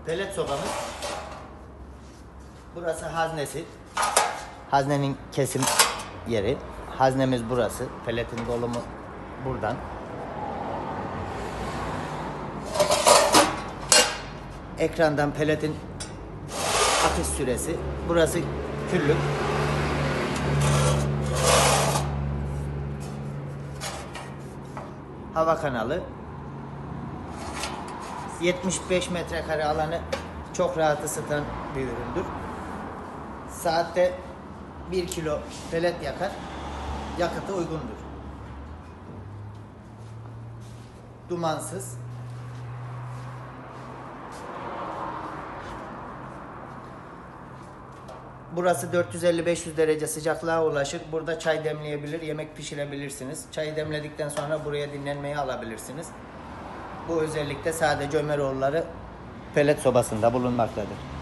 Pelet sobamız. Burası haznesi. Haznenin kesim yeri. Haznemiz burası. Peletin dolumu buradan. Ekrandan peletin atış süresi. Burası küllük. Hava kanalı. 75 metrekare alanı çok rahat ısıtan bir üründür. Saatte 1 kilo pelet yakar. Yakıtı uygundur. Dumansız. Burası 450-500 derece sıcaklığa ulaşır. Burada çay demleyebilir, yemek pişirebilirsiniz. Çayı demledikten sonra buraya dinlenmeye alabilirsiniz. Bu özellikle sadece Ömeroğulları pelet sobasında bulunmaktadır.